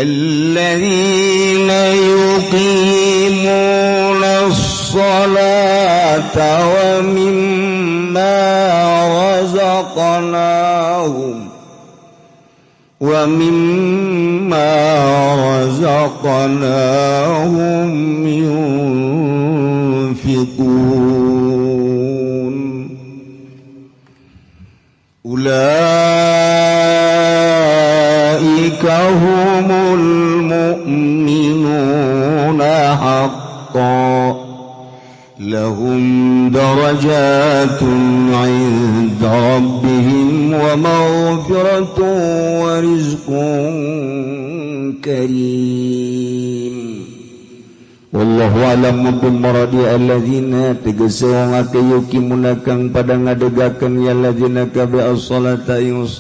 الذين يقيمون الصلاة ومما رزقناهم ينفقون أولئك هم المؤمنون حقا لهم درجات عند ربهم ومغفرة ورزق كريم. Wallahu a'lam bimmaradi alladzina tegese wong akeh yuqimuna kang pada ngadegaken ya alladzina kabe as-salata